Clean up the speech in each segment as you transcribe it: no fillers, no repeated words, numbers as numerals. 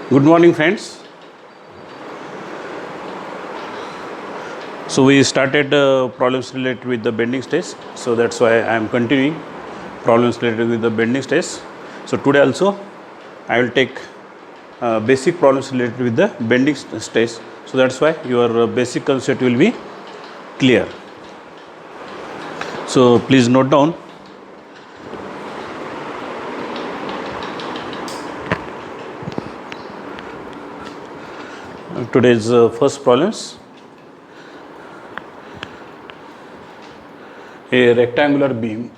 Good morning, friends. So we started problems related with the bending stress. So that's why I am continuing problems related with the bending stress. So today also I will take basic problems related with the bending stress. So that's why your basic concept will be clear. So please note down. Today's first problems. A rectangular beam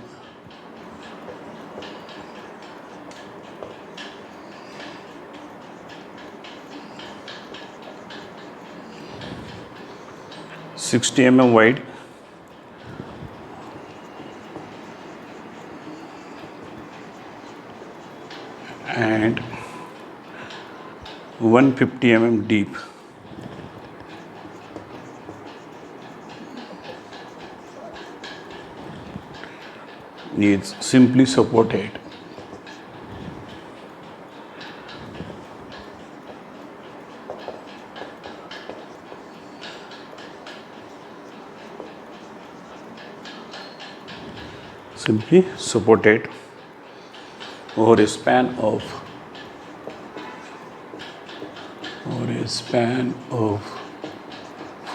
(60 mm) wide and 150 mm deep is simply supported over a span of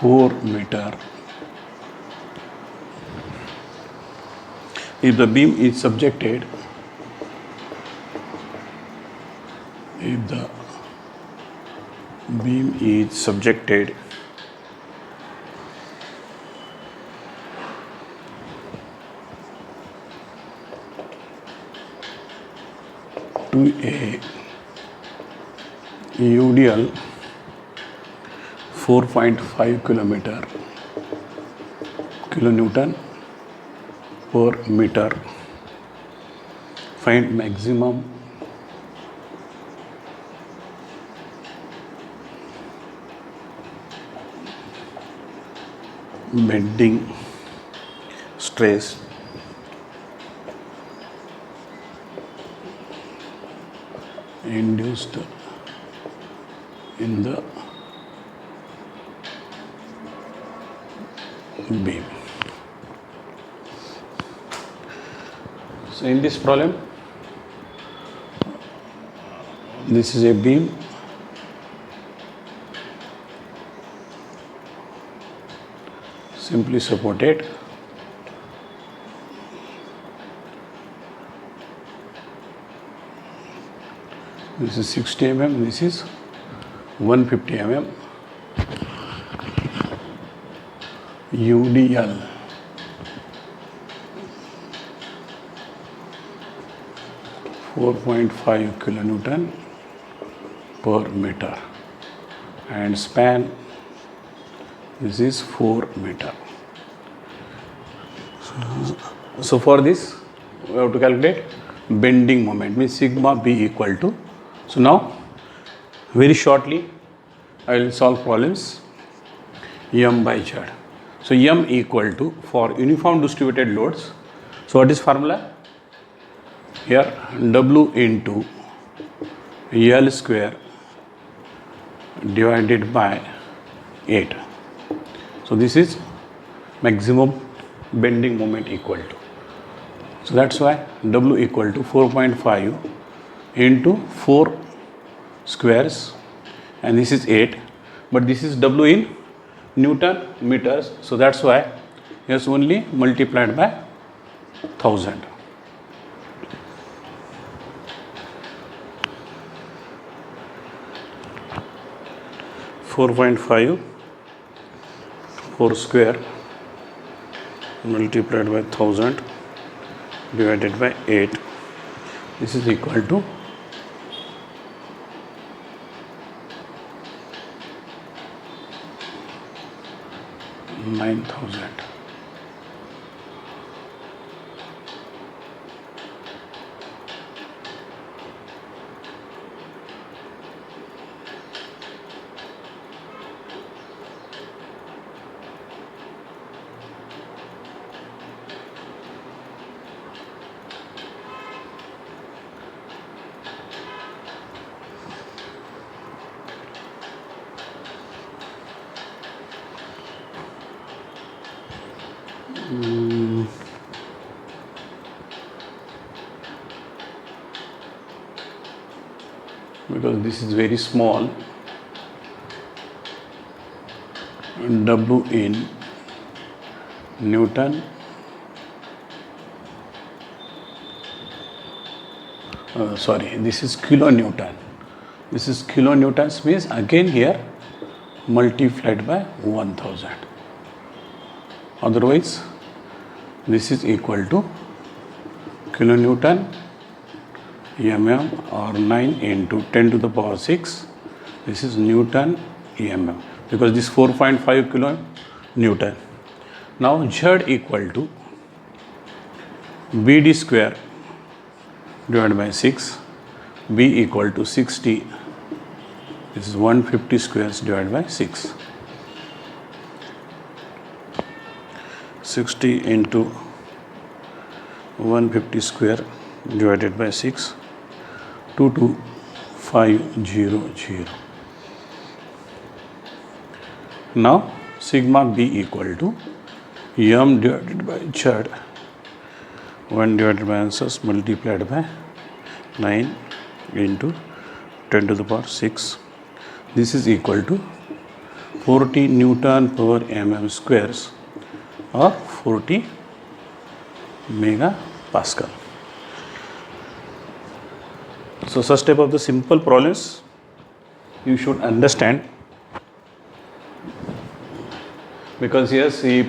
4 meter. If the beam is subjected to a UDL 4.5 kilonewton per meter, find maximum bending stress induced in the beam. So in this problem, this is a beam simply supported this is 60 mm, this is 150 mm, UDL 4.5 kilonewton per meter and span this is 4 meter. So for this we have to calculate bending moment, means sigma b equal to. So now very shortly I will solve problems m by z. So m equal to, for uniform distributed loads, so what is formula? Here W into L square divided by 8. So this is maximum bending moment equal to. So that's why W equal to 4.5 into 4 squares, and this is 8, but this is W in Newton meters, so that's why it's only multiplied by 1000. (4.5) 4 square multiplied by 1000 divided by 8. This is equal to 9000. Because this is very small, W in Newton, sorry, this is kilonewton. This is kilonewtons, means again here multiplied by 1000. Otherwise, this is equal to kilonewton mm, or 9 into 10 to the power 6. This is Newton mm, because this 4.5 kilonewton. Now Z equal to BD square divided by 6, B equal to 60. This is 150 squares divided by 6. 60 into 150 square divided by 6, 22500. Now sigma B equal to m divided by z, 1 divided by answers multiplied by 9 into 10 to the power 6. This is equal to 40 Newton per mm squares or 40 megapascal. So such type of the simple problems you should understand, because yes, if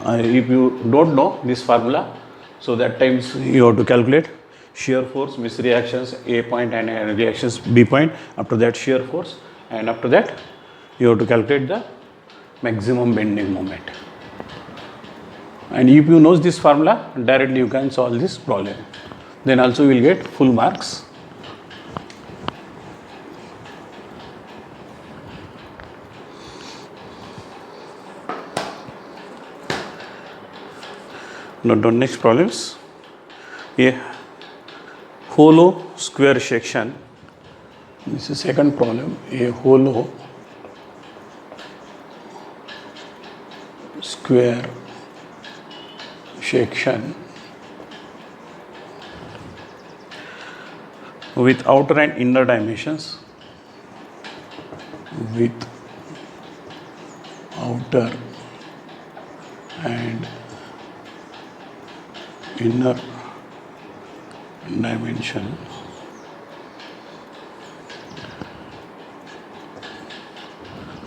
if you don't know this formula, so that times you have to calculate shear force, means reactions A point and reactions B point, after that shear force, and after that you have to calculate the maximum bending moment. And if you know this formula, directly you can solve this problem. Then also you will get full marks. Note down next problems. A hollow square section. This is second problem. A hollow square section with outer and inner dimensions, with outer and inner dimension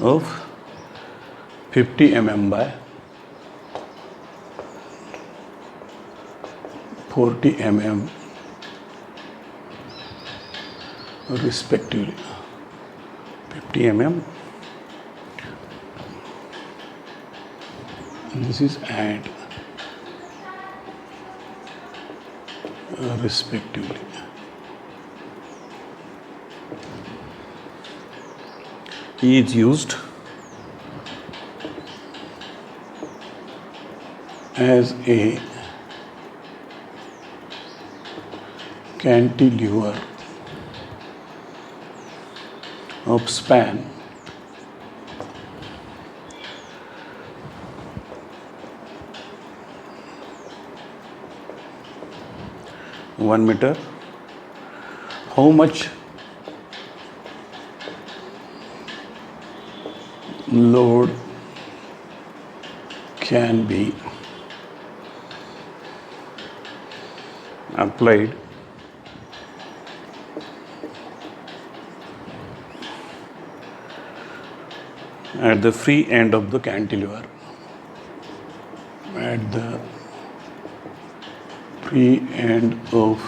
of 50 mm by 40 mm respectively. 50 mm, this is and respectively. Is used as a cantilever of span 1 meter. How much load can be applied at the free end of the cantilever, at the free end of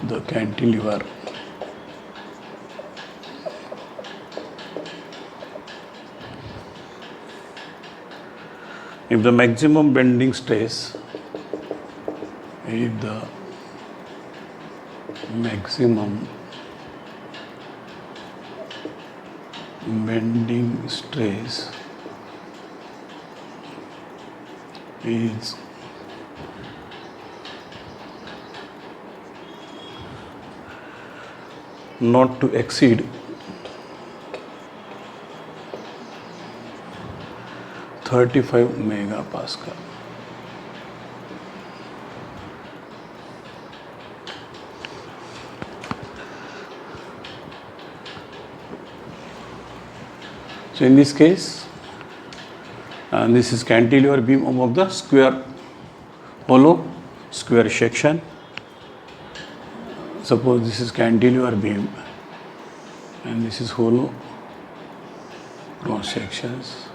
the cantilever if the maximum bending stress, if the maximum bending stress is not to exceed 35 megapascal. So in this case, this is cantilever beam of the square hollow square section. Suppose this is cantilever beam and this is hollow cross sections.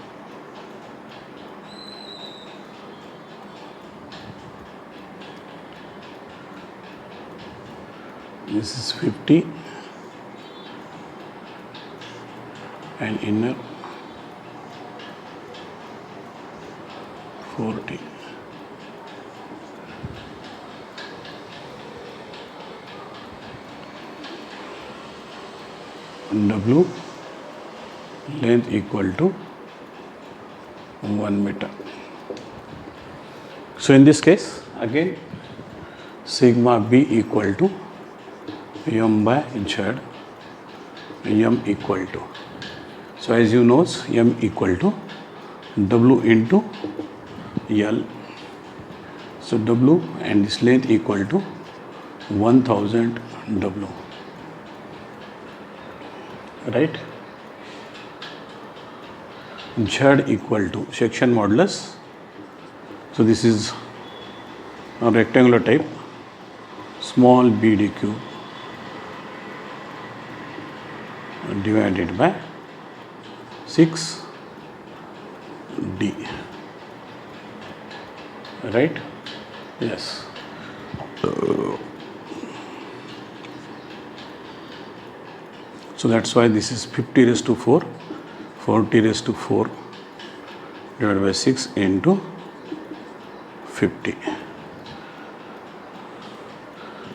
This is 50 and inner 40. W length equal to 1 meter. So in this case, again sigma B equal to m by z, m equal to, so as you know, m equal to W into L. So W and this length equal to 1000 W, right? Z equal to section modulus. So this is a rectangular type, small BD cube divided by 6D, right? Yes. So that's why this is 50 raised to 4, 40 raised to 4 divided by 6 into 50,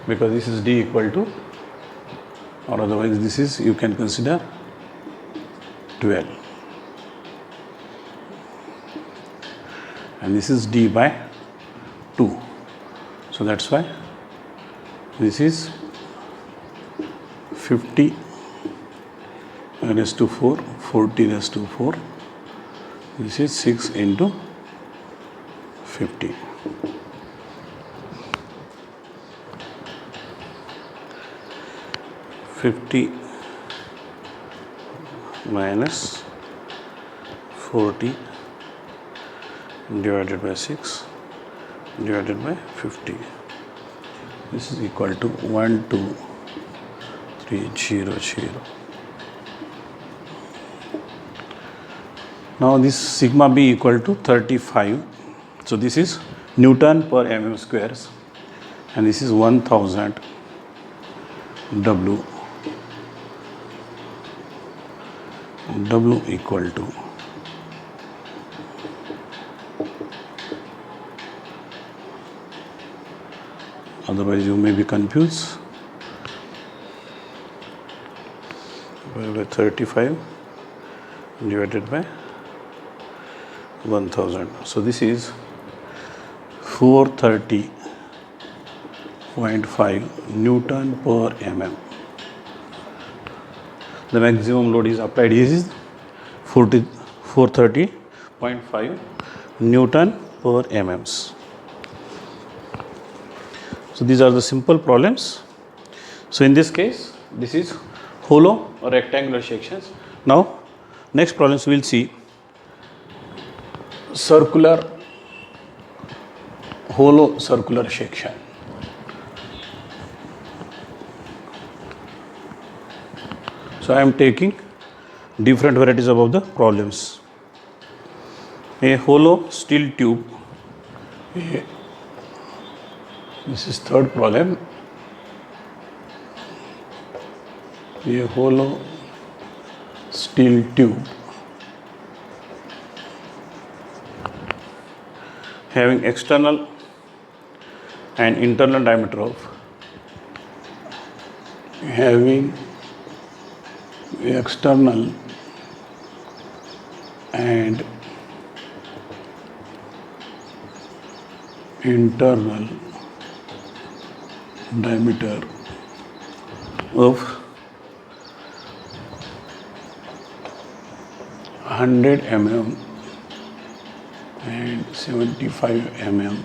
because this is D equal to, or otherwise this is, you can consider 12, and this is D by 2. So that's why this is 50 raised to 4, 40 raised to 4. This is 6 into 50. Minus 40 divided by 6 divided by 50. This is equal to 12300. Now this sigma B equal to 35. So this is Newton per mm squares, and this is 1000 W. W equal to otherwise you may be confused by 35 divided by 1000. So this is 430.5 Newton per mm. The maximum load is applied is 430.5 Newton per mm. So these are the simple problems. So in this case, this is hollow or rectangular sections. Now next problems we will see circular, hollow circular section. So I am taking different varieties of the problems. A hollow steel tube. This is third problem. A hollow steel tube having external and internal diameter of external and internal diameter of 100 mm and 75 mm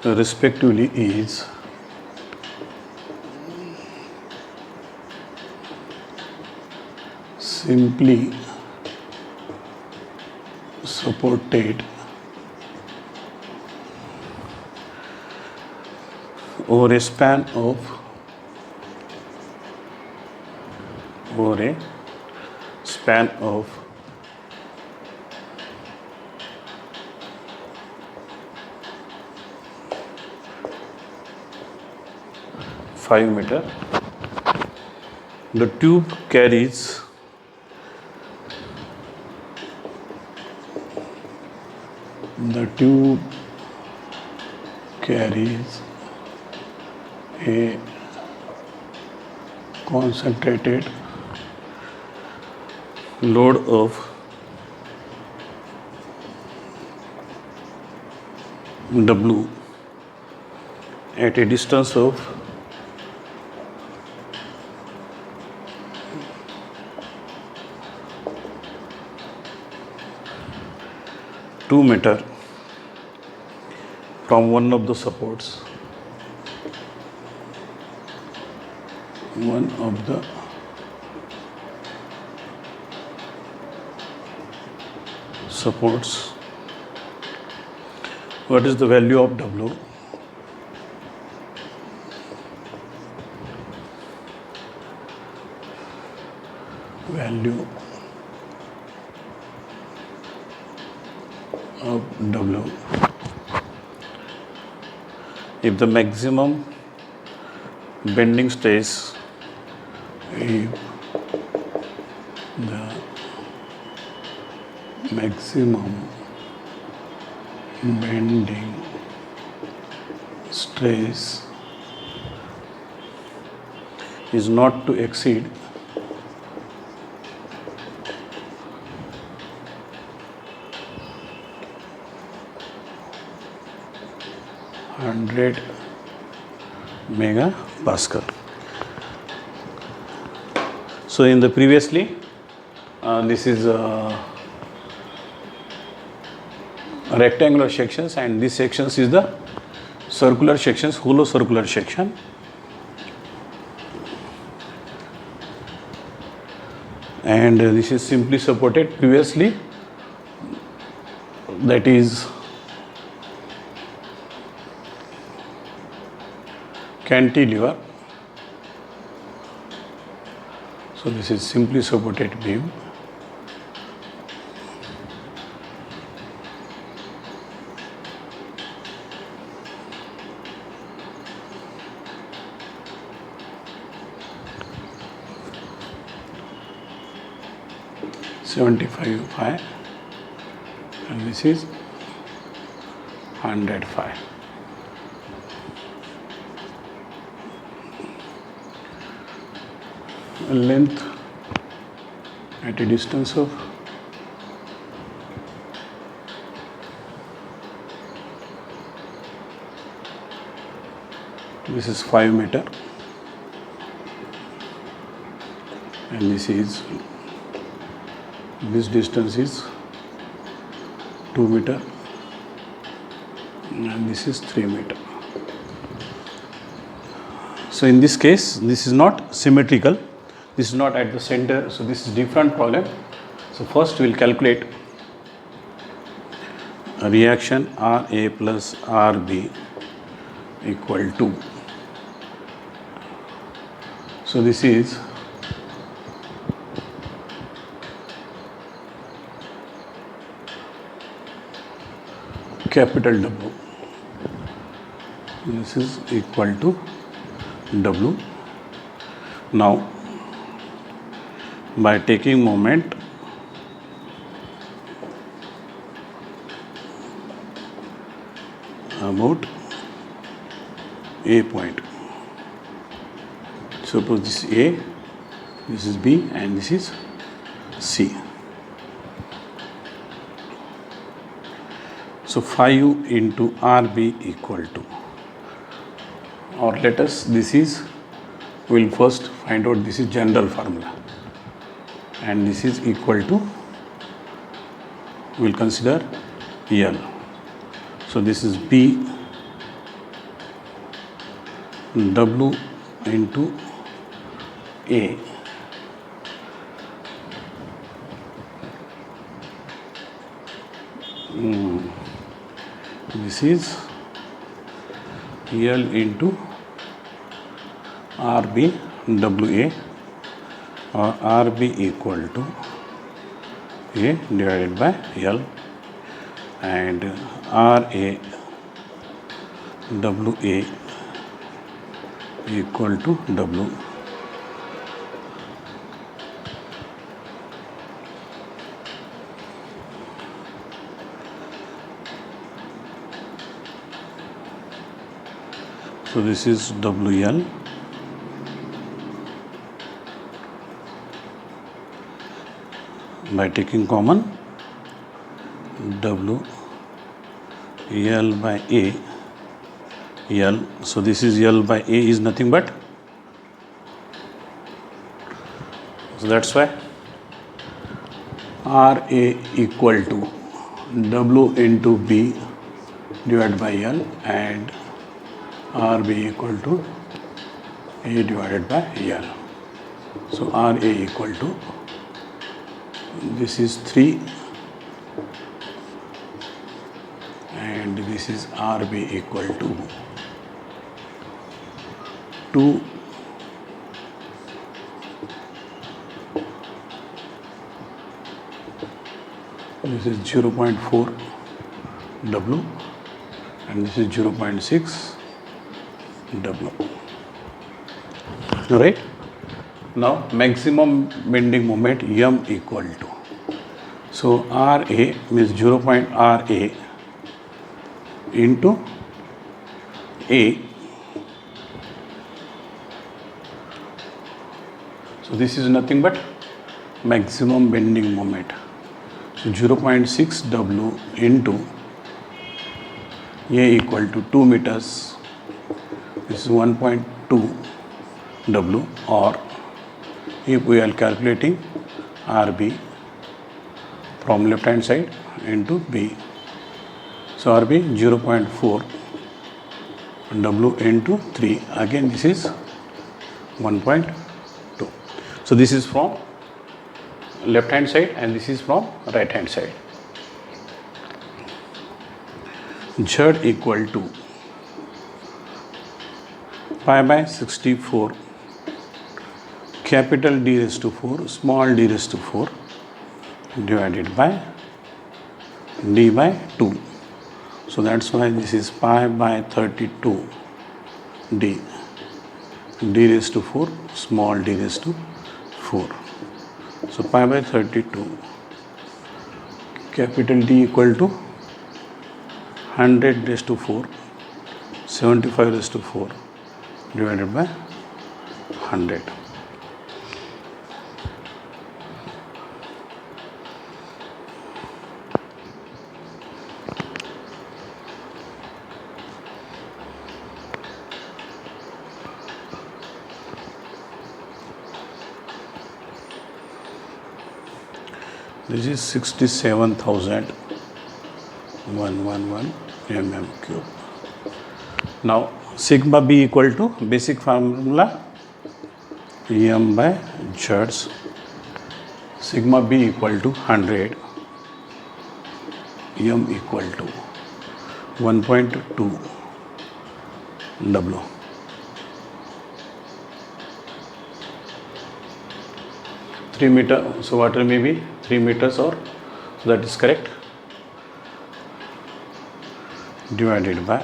respectively is simply supported over a span of 5 meter. The tube carries a concentrated load of W at a distance of 2 meter from one of the supports. What is the value of W? Value of W. If the maximum bending stress, if the maximum bending stress is not to exceed 100 megapascal. So in the previously, this is rectangular sections, and this sections is the circular sections, hollow circular section. And this is simply supported previously, that is cantilever. So this is simply supported beam. $75.5 and this is $105. Length at a distance of this is 5 meter and this distance is 2 meter and this is 3 meter. So in this case, this is not symmetrical. This is not at the center, so this is different problem. So first we will calculate a reaction RA plus RB equal to. So this is capital W. This is equal to W. Now, by taking moment about A point. Suppose this is A, this is B, and this is C. So 5 into RB equal to, or let us, we will first find out this is general formula, and this is equal to we'll consider L. So this is B W into A. This is L into RB WA, or RB equal to A divided by L, and RA WA equal to W. So this is WL by taking common W L by A L. So this is L by A is nothing but, so that's why RA equal to W into B divided by L, and RB equal to A divided by L. So RA equal to, this is 3 and this is RB equal to 2 . This is 0.4 W and this is 0.6 W. Right? Now maximum bending moment M equal to, so RA means 0.RA into A. So this is nothing but maximum bending moment. So 0.6 W into A equal to 2 meters. This is 1.2 W, or if we are calculating RB from left hand side into B. So RB 0.4 W into 3. Again this is 1.2. So this is from left hand side and this is from right hand side. Z equal to pi by 64 capital D raised to 4 small d raised to 4 divided by D by 2. So that's why this is pi by 32 D raised to 4 small d raised to 4. So pi by 32 capital D equal to 100 raised to 4 75 raised to 4 divided by 100. This is 67,111 mm cube. Now sigma B equal to basic formula M by Z. Sigma B equal to 100, M equal to 1.2 W. Three meter, so water may be 3 meters, or so that is correct, divided by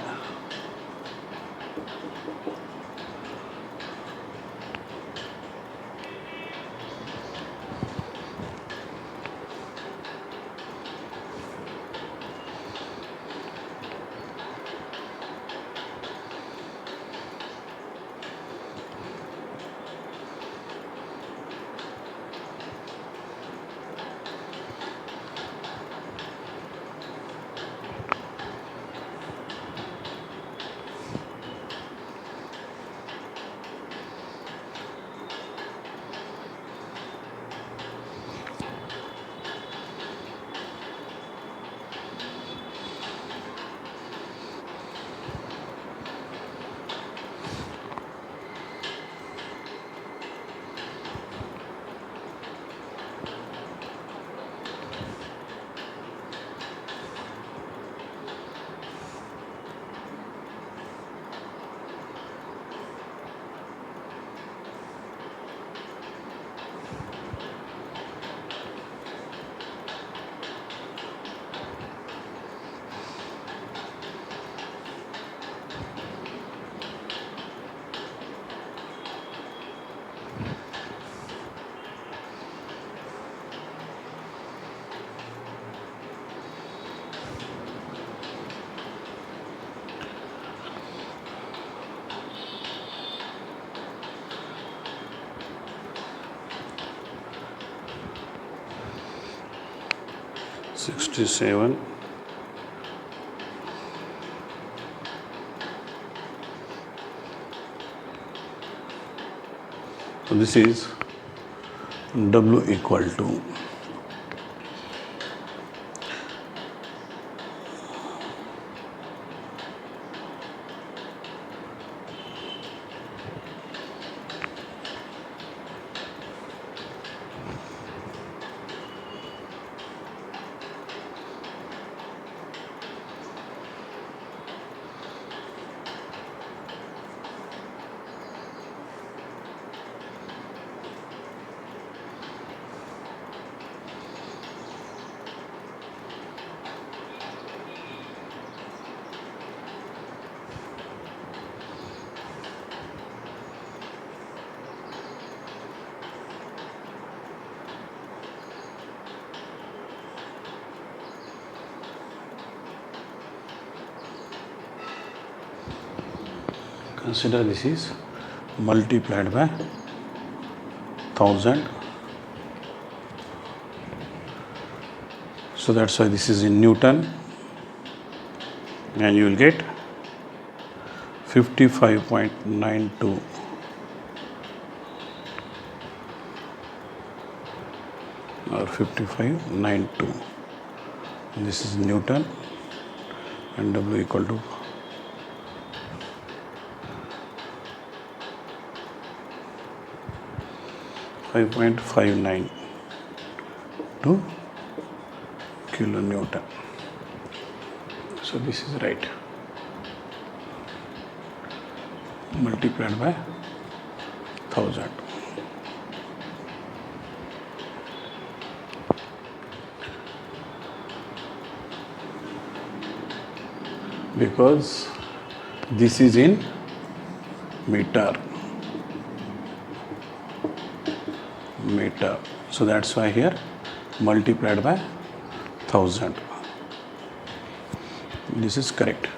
67. So this is W equal to consider this is multiplied by 1000. So that's why this is in Newton, and you will get 55.92 or 5592. This is Newton, and W equal to 5.59 to kilonewton. So this is right, multiplied by 1000. Because this is in meter. So that's why here multiplied by 1000. This is correct.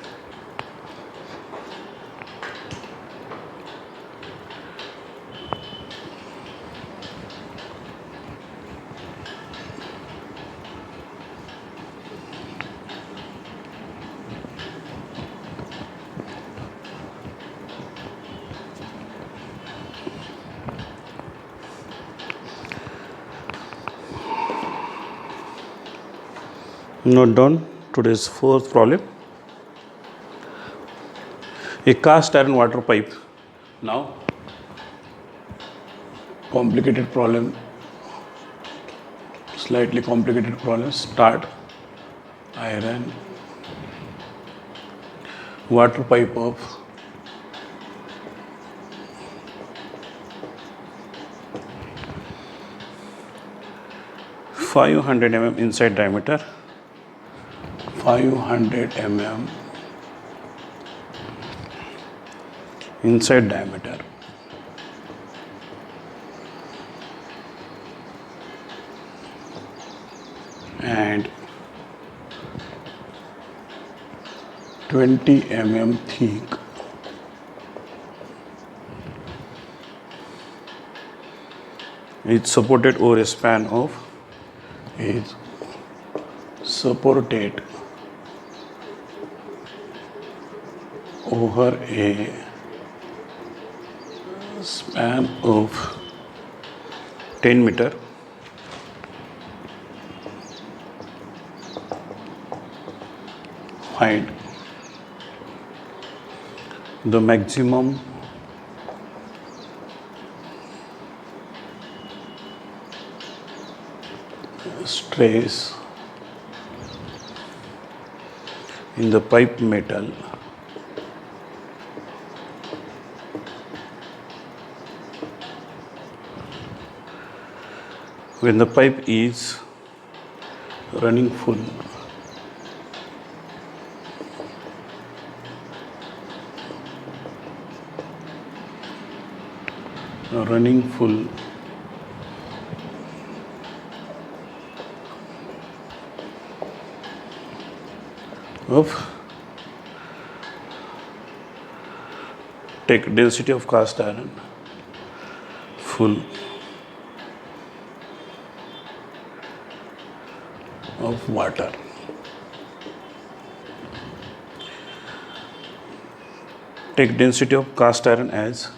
Note down today's fourth problem. A cast iron water pipe. Now, complicated problem, slightly complicated problem. Start. Iron water pipe of 500 mm inside diameter. 500 mm inside diameter, and 20 mm thick. It's supported over a span of over a span of 10 meter. Find the maximum stress in the pipe metal when the pipe is running full. Running full of take density of cast iron full of water. Take density of cast iron as,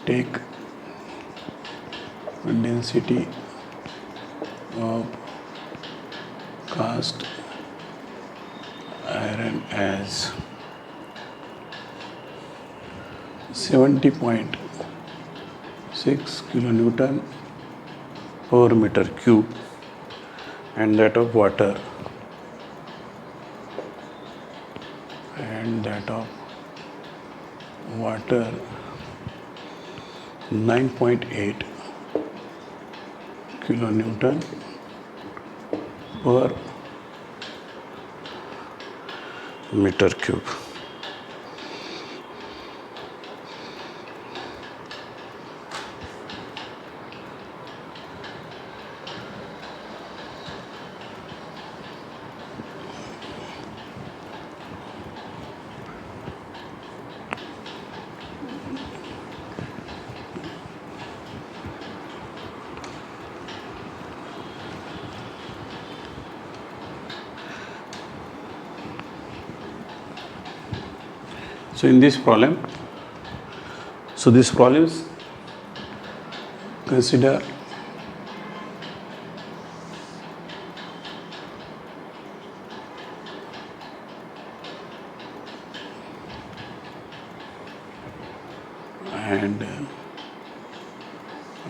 take density of cast iron as 70.6 kilonewton per meter cube, and that of water, 9.8 kilonewton per meter cube. So in this problem, this problem is consider and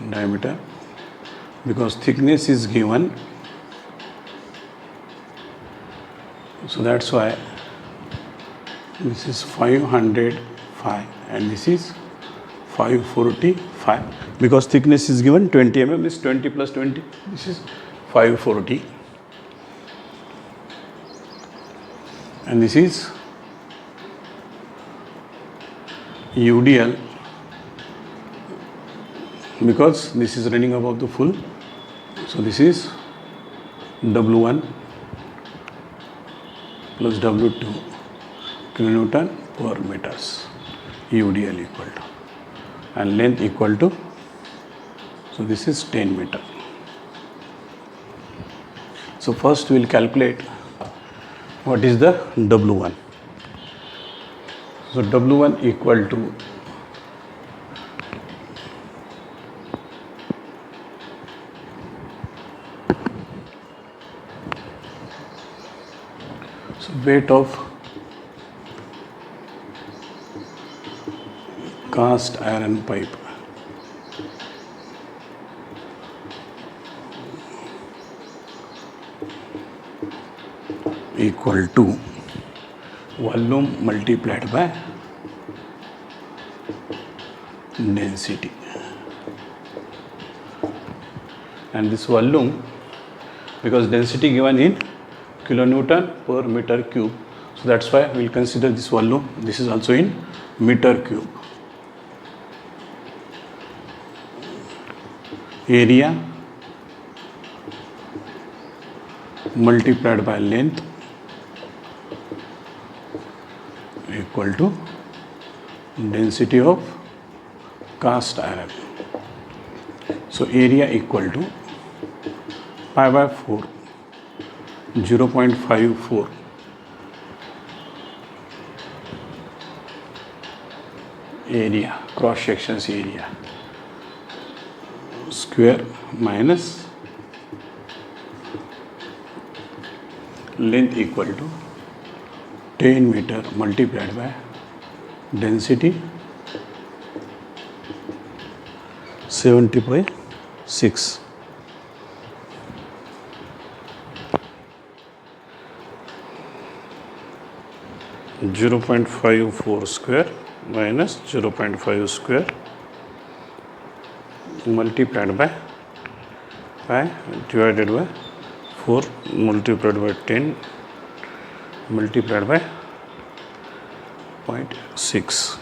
diameter, because thickness is given, so that's why this is 505 and this is 545, because thickness is given 20 mm, is 20 plus 20, this is 540, and this is UDL, because this is running above the full, so this is W1 plus W2 kilonewton per meters, UDL equal to, and length equal to, so this is 10 meter. So first we will calculate what is the W1. So W1 equal to weight of cast iron pipe equal to volume multiplied by density, and this volume, because density given in kilonewton per meter cube, so that's why we will consider this volume, this is also in meter cube. Area multiplied by length equal to density of cast iron. So area equal to pi by 4, 0.54 area, cross sections area square minus length equal to 10 meter multiplied by density 70.6. Zero 0.54 square minus 0.5 square multiplied by pi divided by 4 multiplied by 10 multiplied by 0.6,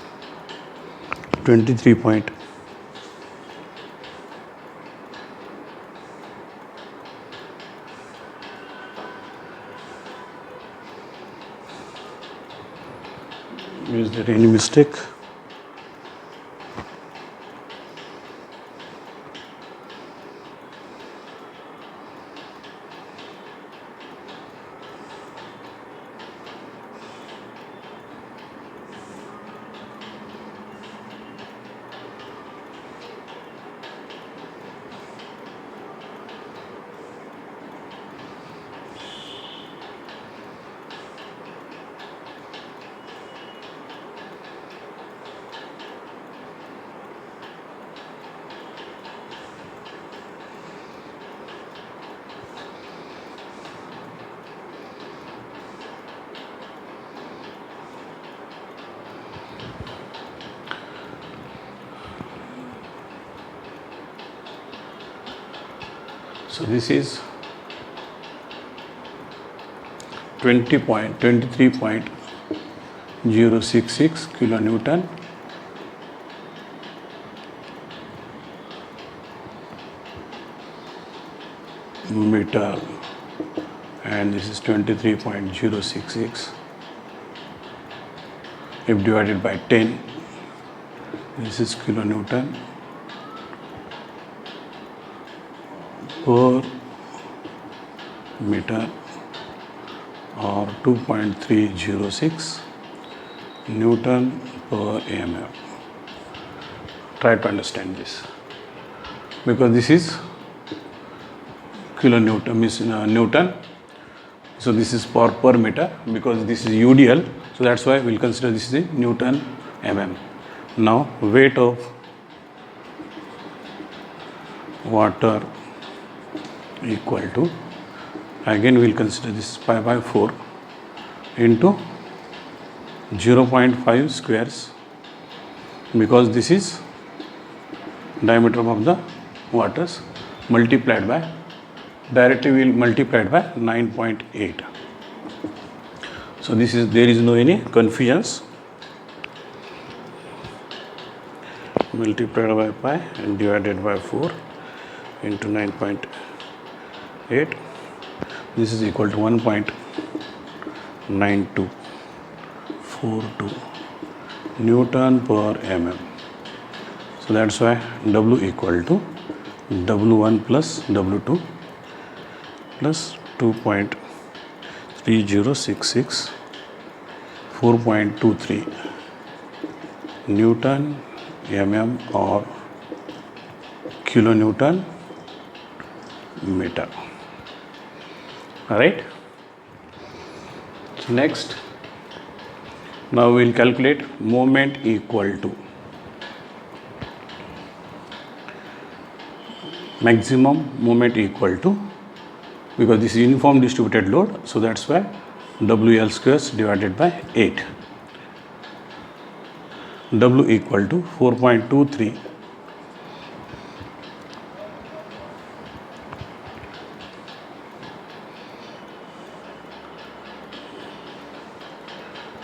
23 point. Is there any mistake? So this is 23.066 kilonewton meter, and this is 23.066. If divided by 10, this is kilonewton per meter, or 2.306 Newton per mm. Try to understand this, because this is kilonewton, means Newton. So this is per meter, because this is UDL. So that's why we'll consider this is in Newton mm. Now weight of water equal to, again we'll consider this pi by 4 into 0.5 squares, because this is diameter of the waters, multiplied by, directly we will multiply it by 9.8. So this is, there is no any confusions, multiplied by pi and divided by 4 into 9.8. This is equal to 1.9242 Newton per mm. So that's why W equal to W1 plus W2 plus 2.3066 4.23 Newton mm or kilonewton meter. Alright. So next, now we will calculate moment equal to maximum moment equal to, because this is uniform distributed load, so that's why WL squares divided by 8. W equal to 4.23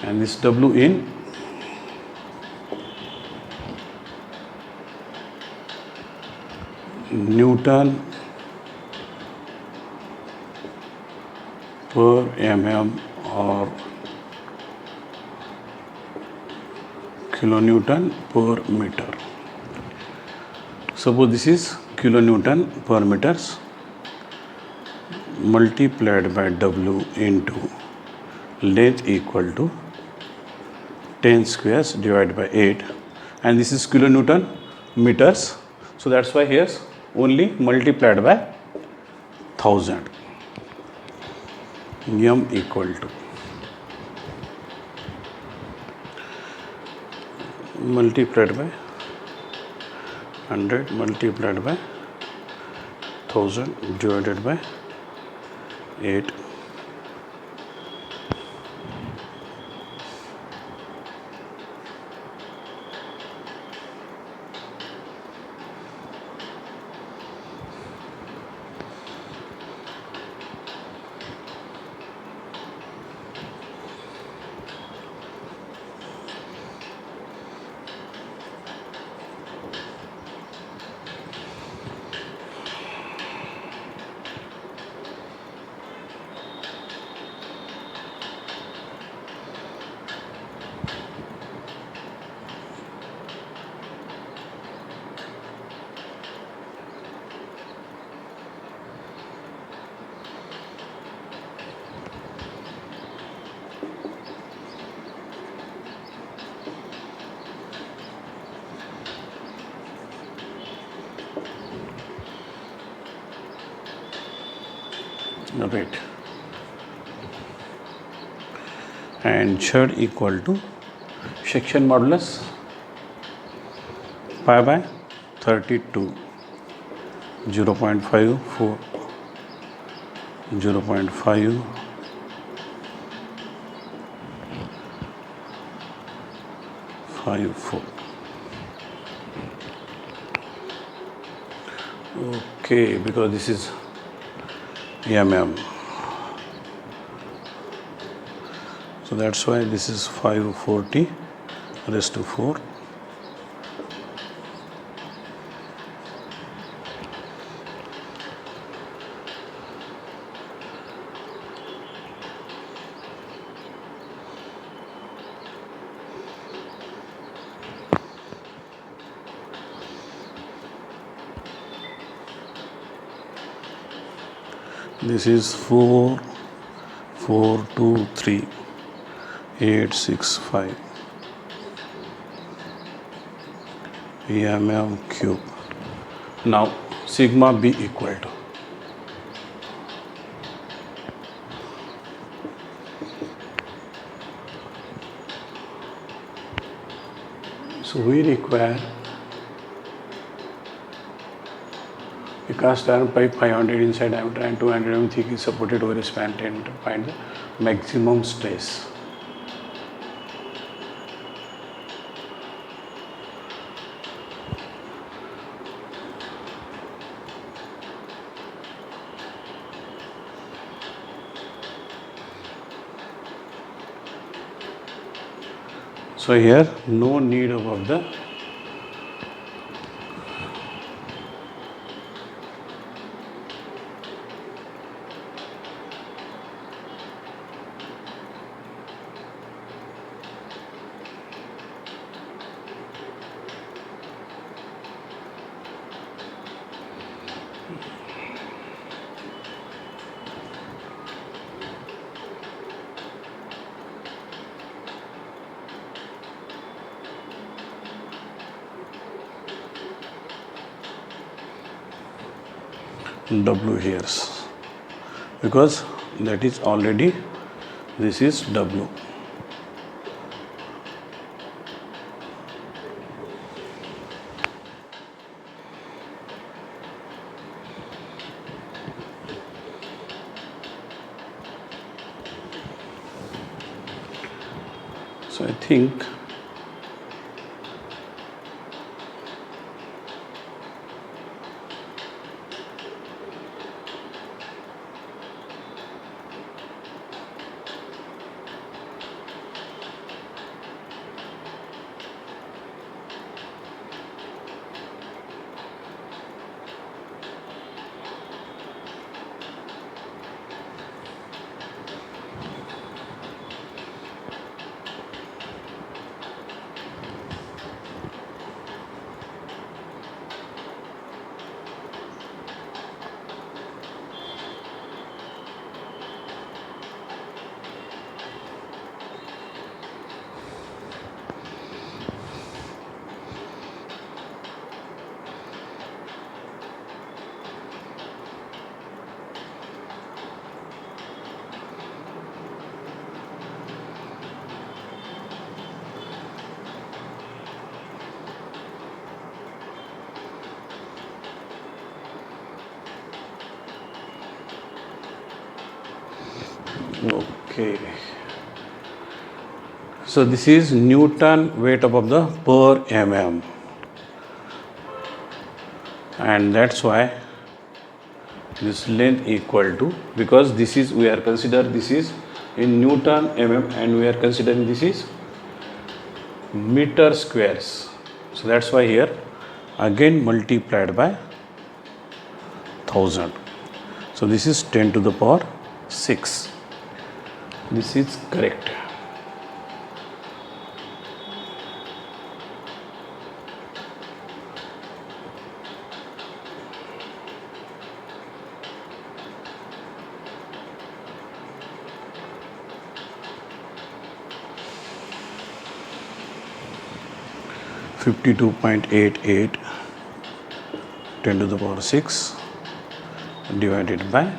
and this W in Newton per mm or kilonewton per meter. Suppose this is kilonewton per meters multiplied by W into length equal to 10 squares divided by 8, and this is kilonewton meters, so that's why here's only multiplied by 1000. M equal to multiplied by 100 multiplied by 1000 divided by 8. Right, and Z equal to section modulus pi by 32, 0.54, 0.5, 54. Okay, because this is mm. So that's why this is 540 raised to 4. This is 4, 4, 2, 3, 8, 6, 5 mm cube. Now sigma b equal to, so we require a cast iron pipe 500 inside diameter and 200 mm thick is supported over a span 10 to find the maximum stress. So here no need above the W here, because that is already, this is W. So I think okay. So this is Newton weight above the per mm, and that's why this length equal to, because this is, we are consider this is in Newton mm and we are considering this is meter squares. So that's why here again multiplied by 1000. So this is 10 to the power 6. This is correct. (52.88) 10 to the power 6 divided by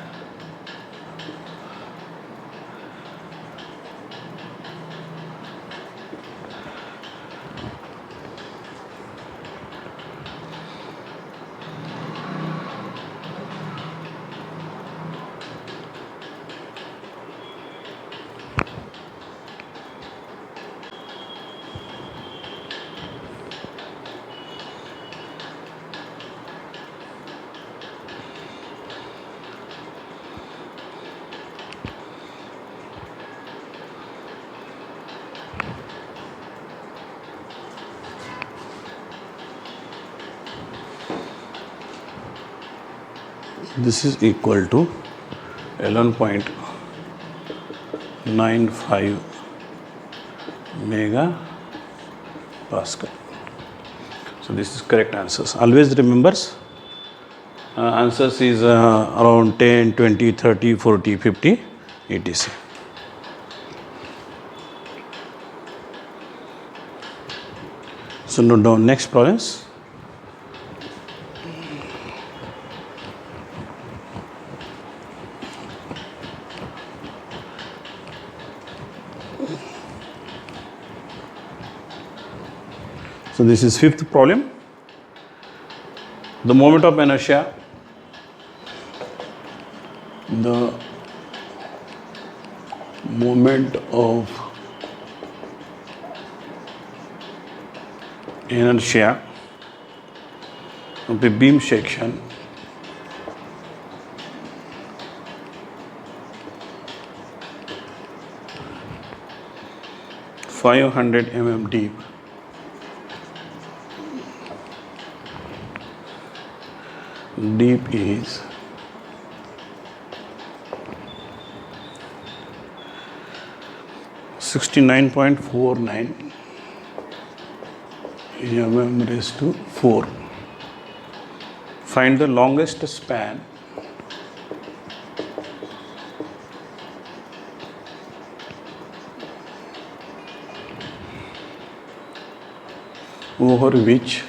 This is equal to 11.95 megapascal. So this is correct answers. Always remembers answers is around 10, 20, 30, 40, 50, etc. So note down next problems. So this is fifth problem. The moment of inertia, the moment of inertia of a beam section (500 mm) deep is 69.49 mm⁴. Find the longest span over which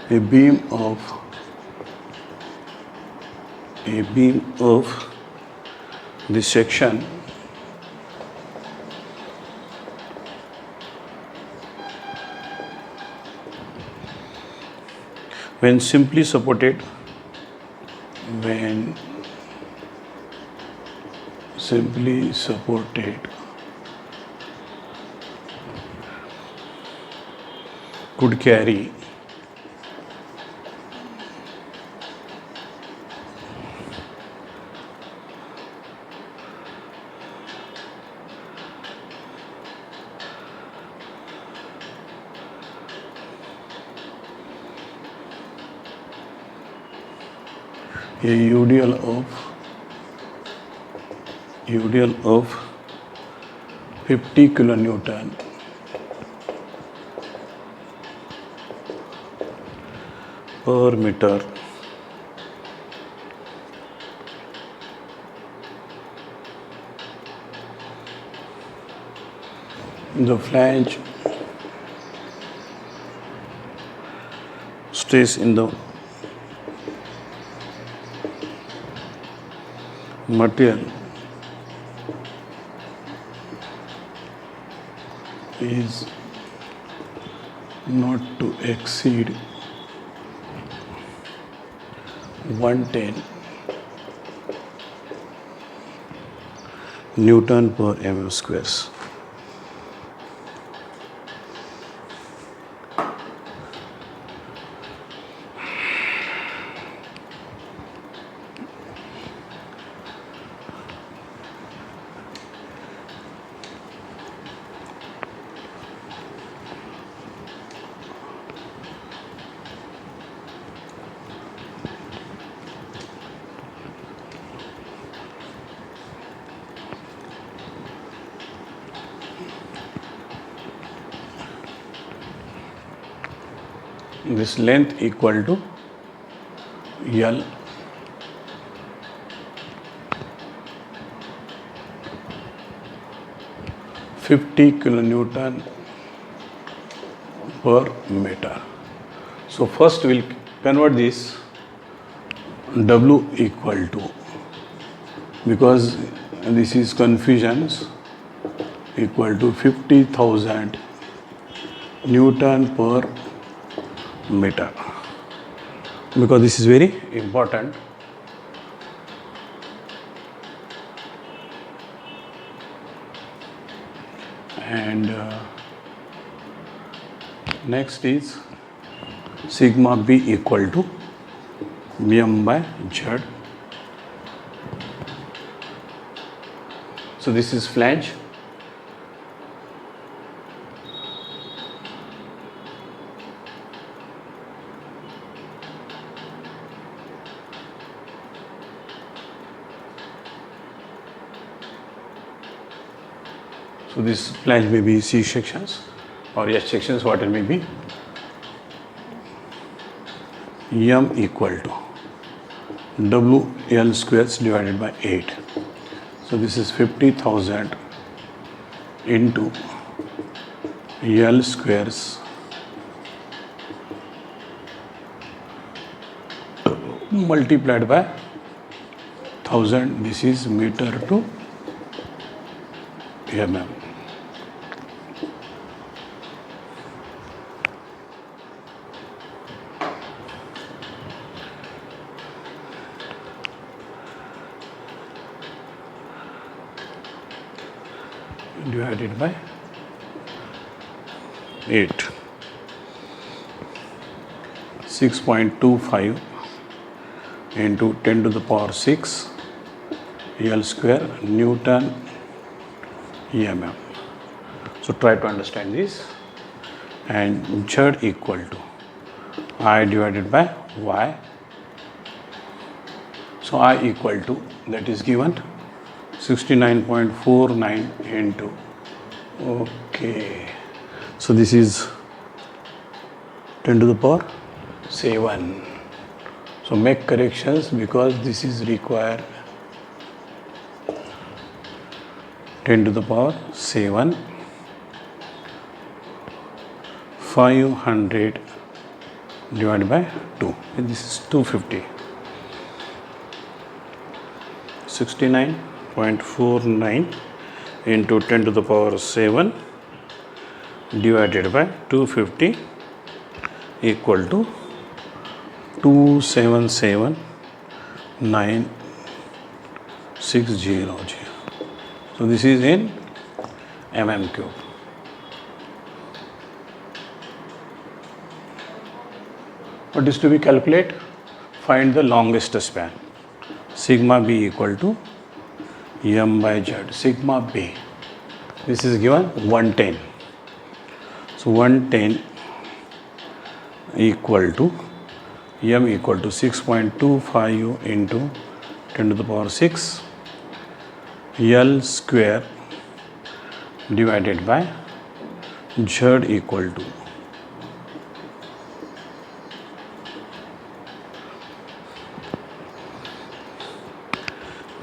a beam of this section when simply supported could carry a UDL of 50 kilonewton per meter the flange stress in the material is not to exceed 110 Newton per mm squares. This length equal to L, (50 kilonewton per meter). So first we'll convert this W equal to, because this is confusions, equal to 50,000 Newton per meter, because this is very important. And next is sigma B equal to m by z. So this is flange, So this flange may be C sections or S sections, what it may be. M equal to WL squares divided by 8. So this is 50,000 into L squares multiplied by 1000. This is meter to mm. Divided by 8. 6.25 into 10 to the power 6 L square Newton mm. So try to understand this. And Z equal to I divided by Y. So I equal to, that is given 69.49 into, okay, so this is 10 to the power 7. So make corrections because this is required 10 to the power 7, 500 divided by 2, and this is 250. 69.49 into 10 to the power 7 divided by 250 equal to 277,960. So this is in mm cube. What is to be calculated? Find the longest span. Sigma b equal to m by z. Sigma b, this is given 110. So 110 equal to m equal to 6.25 into 10 to the power 6 L square divided by z equal to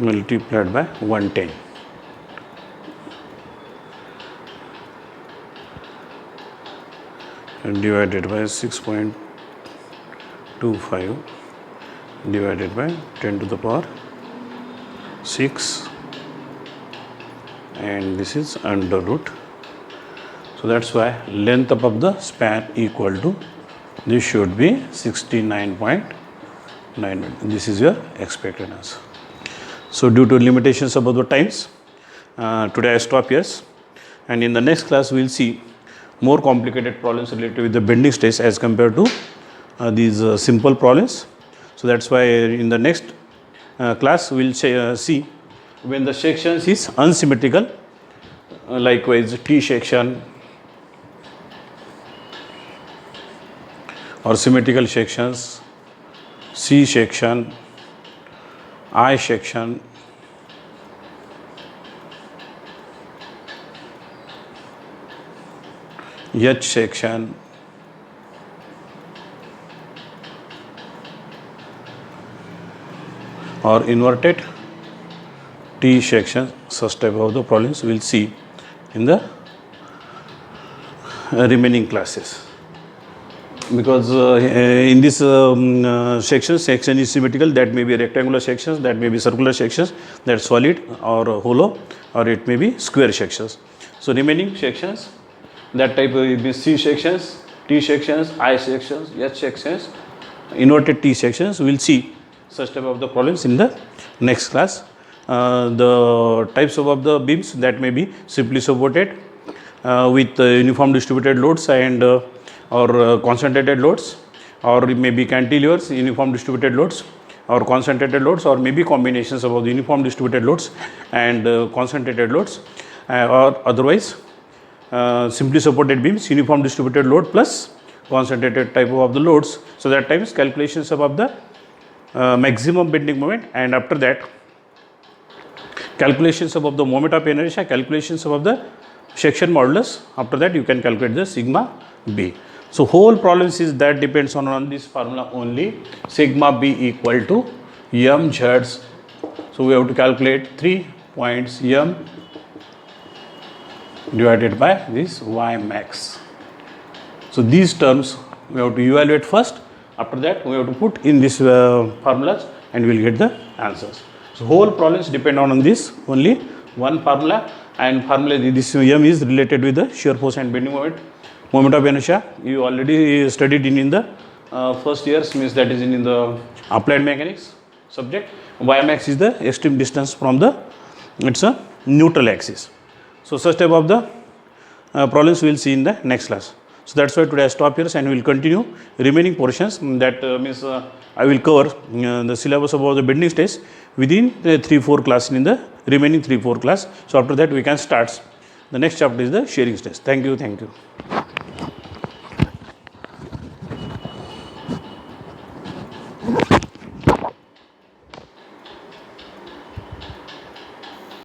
multiplied by 110. And divided by 6.25 divided by 10 to the power 6, and this is under root. So that's why length of the span equal to, this should be 69.9. This is your expected answer. So due to limitations about the times, today I stop here, and in the next class we will see more complicated problems related with the bending stress as compared to these simple problems. So that's why in the next class we will see when the sections is unsymmetrical, likewise T section or symmetrical sections, C section, I section, H section, or inverted T section. Such type of the problems we will see in the remaining classes. Because in this section is symmetrical, that may be rectangular sections, that may be circular sections, that is solid or hollow, or it may be square sections. So remaining sections, that type will be C sections, T sections, I sections, H sections, inverted T sections. We will see such type of the problems in the next class. The types of the beams, that may be simply supported with uniform distributed loads and or concentrated loads, or it may be cantilevers, uniform distributed loads, or concentrated loads, or maybe combinations of the uniform distributed loads and concentrated loads, or otherwise simply supported beams, uniform distributed load plus concentrated type of the loads. So that times calculations about the maximum bending moment, and after that calculations about the moment of inertia, calculations about the section modulus. After that you can calculate the sigma b. So whole problem is that depends on this formula only, sigma b equal to m z. So we have to calculate 3 points m divided by this y max. So these terms we have to evaluate first. After that we have to put in this formulas and we will get the answers. So whole problems depend on this only one formula, and formula this m is related with the shear force and bending moment of inertia. You already studied in the first years, means that is in the applied mechanics subject. Y max is the extreme distance from the, it's a neutral axis. So such type of the problems we will see in the next class. So that's why today I stop here and we will continue remaining portions, that means I will cover the syllabus about the bending stress within the 3-4 class, in the remaining 3-4 class. So after that we can start. The next chapter is the shearing stress. Thank you. Thank you.